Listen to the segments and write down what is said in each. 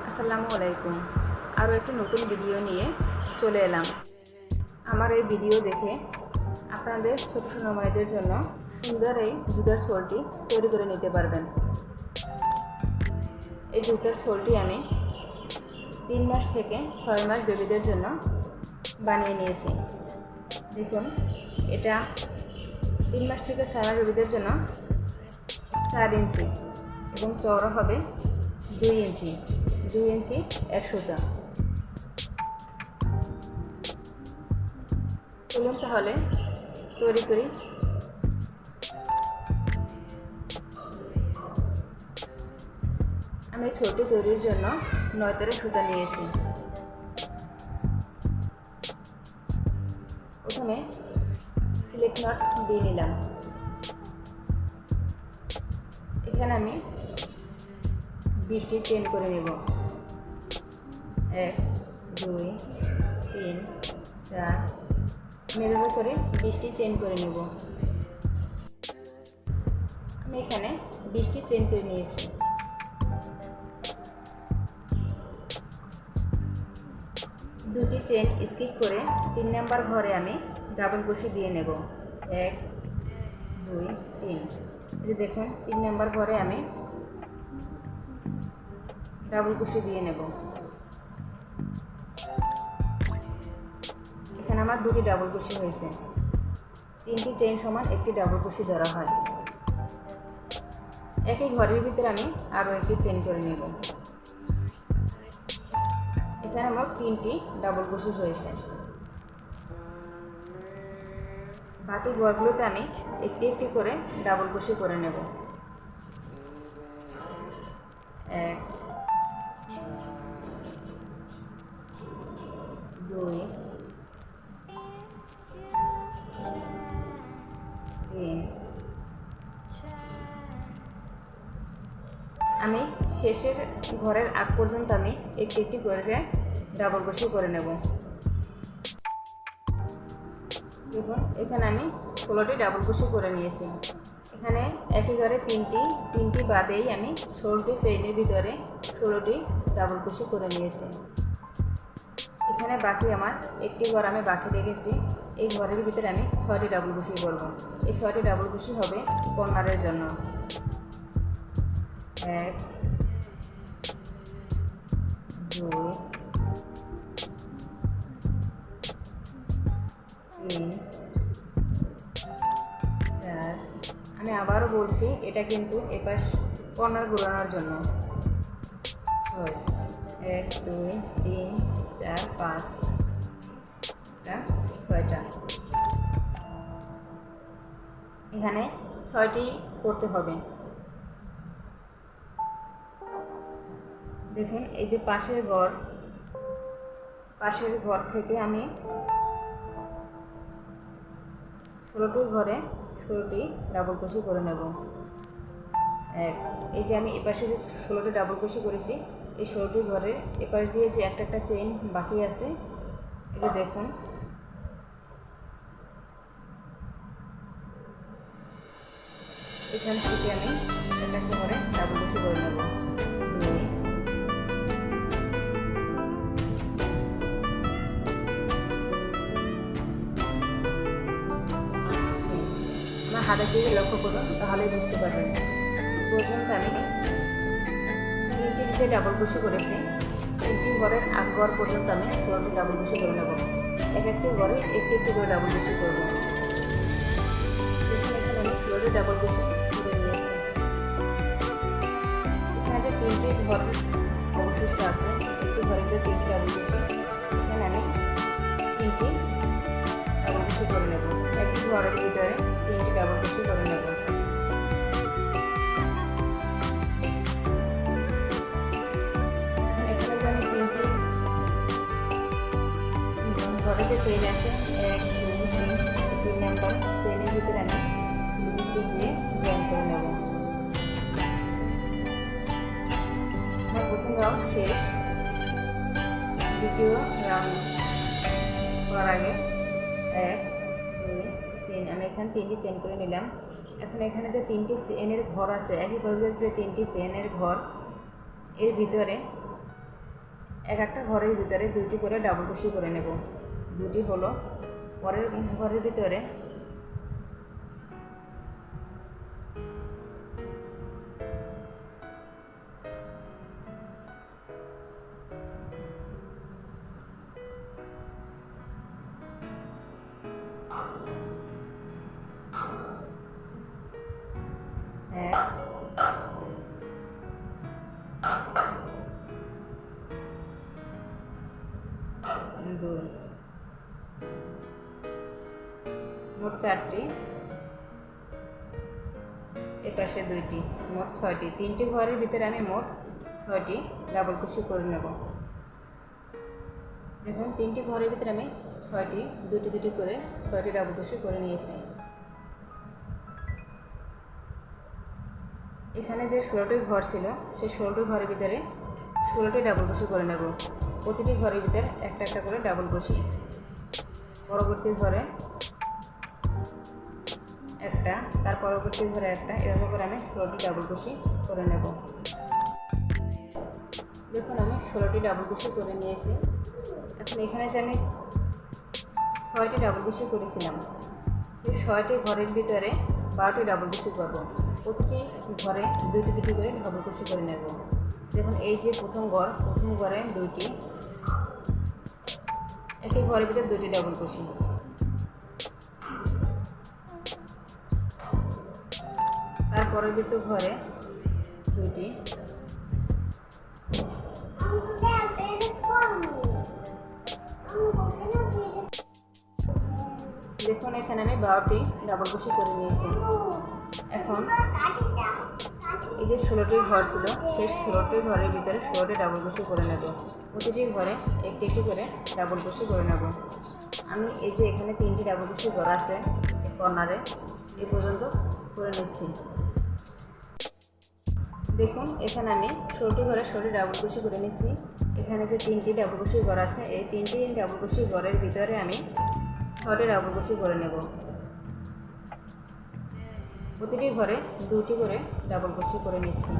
আসসালামু আলাইকুম। আরও একটি নতুন ভিডিও নিয়ে চলে এলাম। আমার এই ভিডিও দেখে আপনাদের ছোট সোনামণিদের জন্য সুন্দর এই জুতার সোলটি তৈরি করে নিতে পারবেন। এই জুতার সোলটি আমি 3 মাস থেকে 6 মাস বেবিদের জন্য বানিয়ে নিয়েছি। দেখুন, এটা 3 মাস থেকে 6 মাস বেবিদের জন্য 4 ইঞ্চি এবং চওড়া হবে 2 ইঞ্চি, 2 ইঞ্চি 1 সুতা। চলুন তাহলে তৈরি করি। আমি ছোটি তৈরির জন্য 9 তারের সুতা নিয়েছি। প্রথমে স্লিপ নট দিয়ে নিলাম। এখানে আমি 20টি চেন করে নেব। 1 2 3 4, আমি এভাবে করে 20টি চেন করে নেব। আমি এখানে 20টি চেন করে নিয়েছি। দুটি চেন স্কিপ করে 3 নাম্বার ঘরে আমি ডাবল ক্রোশে দিয়ে নেব। 1 2 3, এই দেখুন 3 নাম্বার ঘরে আমি ডাবল ক্রোশে দিয়ে নেব। এখানে আমার দুটি ডাবল ক্রোশে হয়েছে। 3টি চেইন সমান একটি ডাবল ক্রোশে ধরা হয়। একই ঘরের ভিতরে আমি আরও একটি চেইন করে নেব। এখানে আমার 3টি ডাবল ক্রোশে হয়েছে। বাকি ঘরগুলোতে আমি একটি একটি করে ডাবল ক্রোশে করে নেব। 1 2 3, আমি শেষের ঘরের আগ পর্যন্ত আমি একটি একটি করে ডাবল ক্রোশে করে নেব। দেখুন, এখানে আমি 16টি ডাবল ক্রোশে করে নিয়েছি। এখানে একই ঘরে তিনটি বাদেই আমি 16টি চেইনের ভিতরে 16টি ডাবল ক্রোশে করে নিয়েছি। এখানে বাকি আমার একটি ঘর আমি বাকি রেখেছি। এই ঘরের ভিতরে আমি 6টি ডাবল ক্রোশে করব। এই 6টি ডাবল ক্রোশে হবে কর্নারের জন্য। 1 2 3 4, আমি আবারও বলছি, এটা কিন্তু এপাশ কর্নার ঘোরানোর জন্য। 1 2 3 4 5, 6টা। এখানে 6টি করতে হবে। দেখুন, এই যে পাশের ঘর থেকে আমি 16টি ঘরে 16টি ডাবল ক্রোশে করে নেব। এই যে আমি এপাশে যে 16টি ডাবল ক্রোশে করেছি, এই 16টি ঘরের এপাশ দিয়ে যে একটা চেইন বাকি আছে, এই যে দেখুন, এখান থেকে আমি একটা ঘরে ডাবল ক্রোশে করে নেব। আমার হাতের দিকে লক্ষ্য করুন, তাহলেই বুঝতে পারবেন। পর্যন্ত আমি 3টি নিচে ডাবল ক্রোশে করেছি। 3টি ঘরের আগ ঘর পর্যন্ত আমি 16টি ডাবল ক্রোশে করে নেব। একটি ঘরে একটি একটি করে ডাবল ক্রোশে করব। এখানে আমি 16টি ডাবল ক্রোশে করে নিয়েছি। এখানে যে 3টি ঘর অবশিষ্ট আছে, একটি ঘরে যে 3টি ডাবল ক্রোশে, এখানে আমি 3টি ডাবল ক্রোশে করে নেব। একটি ঘরের ভিতরে 3টি ডাবল ক্রোশে করে নেব। এখানে যে আমি 3টি ঘরে যে চেইন আছে, 1 2 3 নাম্বার চেইনের ভিতরে আমি স্লিপ দিয়ে জয়েন করে নেব। আমার প্রথম রাউন্ড শেষ। দ্বিতীয় রাউন্ড করার আগে 1 2 3, আমি এখানে 3টি চেইন করে নিলাম। এখন এখানে যে 3টি চেইনের ঘর আছে, একই ঘরের যে 3টি চেইনের ঘর, এর ভিতরে এক একটা ঘরের ভিতরে 2টি করে ডাবল কুশি করে নেব। 2টি হলো, পরের ঘরের ভিতরে দুই, মোট 4টি, এপাশে 2টি, মোট 6টি। 3টি ঘরের ভিতরে আমি মোট 6টি ডাবল কুশি করে নেব। দেখুন 3টি ঘরের ভিতরে আমি 6টি, 2টি করে 6টি ডাবল কুশি করে নিয়েছি। এখানে যে 16টি ঘর ছিল সেই 16টি ঘরের ভিতরে 16টি ডাবল কুশি করে নেব। প্রতিটি ঘরের ভিতরে একটা একটা করে ডাবল কুশি, পরবর্তী ঘরে একটা, তার পরবর্তী ঘরে একটা, এরকম করে আমি 16টি ডাবল কুশি করে নেব। দেখুন আমি 16টি ডাবল কুশি করে নিয়েছি। এখন এখানে যে আমি 6টি ডাবল কুশি করেছিলাম, সেই 6টি ঘরের ভিতরে 12টি ডাবল কুশি করব। প্রতিটি ঘরে 2টি করে ডাবল কুশি করে নেব। দেখুন এই যে প্রথম ঘরে 2টি, একটি ঘরের ভিতরে 2টি ডাবল কুশি, তার পরবর্তী ঘরে 2টি, দেখুন এখানে আমি 12টি ডাবল কুশি করে নিয়েছি। এখন এই যে 16টি ঘর ছিল সেই 16টি ঘরের ভিতরে 16টি ডাবল কুশি করে নেব। প্রতিটি ঘরে একটি করে ডাবল কুশি করে নেব। আমি এই যে এখানে 3টি ডাবল কুশি ঘর আছে কর্নারে, এই পর্যন্ত করে নিচ্ছি। দেখুন এখানে আমি 16টি ঘরে 16টি ডাবল কুশি করে নিচ্ছি। এখানে যে 3টি ডাবল কুশি ঘর আছে, এই 3টি ডাবল কুশি ঘরের ভিতরে আমি 6টি ডাবল কুশি করে নেব। প্রতিটি ঘরে 2টি করে ডাবল কুশি করে নিচ্ছি।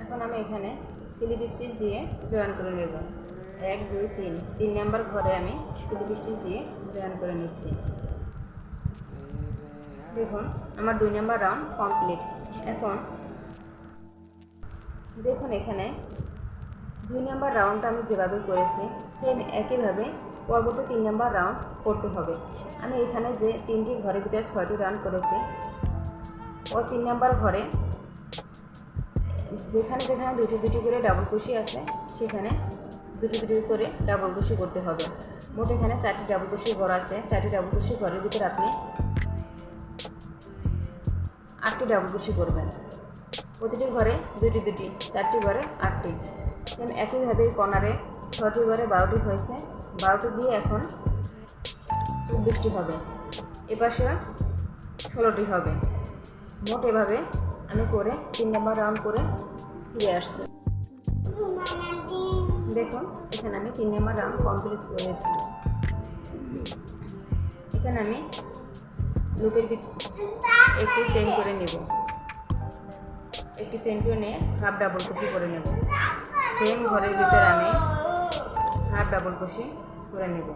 এখন আমি এখানে স্লিপ স্টিচ দিয়ে জয়েন করে নেব। 1 2 3, 3 নাম্বার ঘরে আমি স্লিপ স্টিচ দিয়ে জয়েন করে নিচ্ছি। দেখুন আমার 2 নাম্বার রাউন্ড কমপ্লিট। এখন দেখুন এখানে 2 নাম্বার রাউন্ডটা আমি যেভাবে করেছি সেম একইভাবে পরবর্তী 3 নাম্বার রাউন্ড করতে হবে। আমি এখানে যে 3টি ঘরের ভিতরে 6টি রাউন্ড করেছি, ও 3 নাম্বার ঘরে যেখানে 2টি করে ডাবল কুশি আছে সেখানে 2টি করে ডাবল কুশি করতে হবে। মোট এখানে 4টি ডাবল কুশি ঘর আছে। 4টি ডাবল কুশি ঘরের ভিতরে আপনি 8টি ডাবল কুশি করবেন। প্রতিটি ঘরে 2টি, 4টি ঘরে 8টি। সেম একইভাবে কর্নারে 6টি ঘরে 12টি হয়েছে, 12টি দিয়ে এখন 24টি হবে, এপাশে 16টি হবে। মোট এভাবে আমি করে 3 নাম্বার রাউন্ড করে ফিরে আসছি। দেখুন এখানে আমি 3 নাম্বার রাউন্ড কমপ্লিট করেছি। এখানে আমি লুপের একটি চেইন করে নেব, একটি চেইন করে নিয়ে হাফ ডাবল কুশি করে নেব। সেম ঘরের ভিতরে আমি হাফ ডাবল কুশি করে নেব।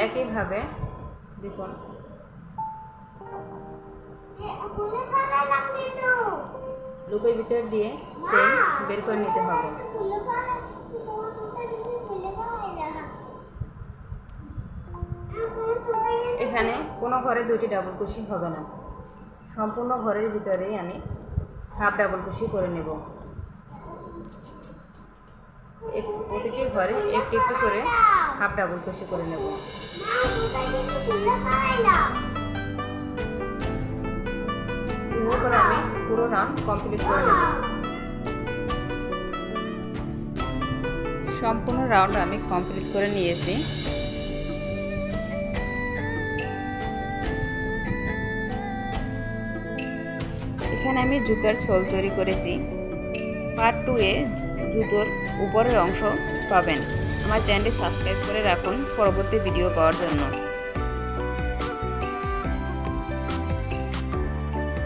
একইভাবে দেখুন লুপের ভিতর দিয়ে চেইন বের করে নিতে হবে। এখানে কোনো ঘরে 2টি ডাবল কুশি হবে না, সম্পূর্ণ ঘরের ভিতরেই আমি হাফ ডাবল কুশি করে নেব। প্রতিটি ঘরে একটি করে হাফ ডাবল কুশি করে নেব। করে আমি পুরো রাউন্ড কমপ্লিট করে নেব। সম্পূর্ণ রাউন্ড আমি কমপ্লিট করে নিয়েছি। এখানে আমি জুতার সোল তৈরি করেছি। পার্ট 2 এ জুতোর উপরের অংশ পাবেন। আমার চ্যানেলটি সাবস্ক্রাইব করে রাখুন পরবর্তী ভিডিও পাওয়ার জন্য।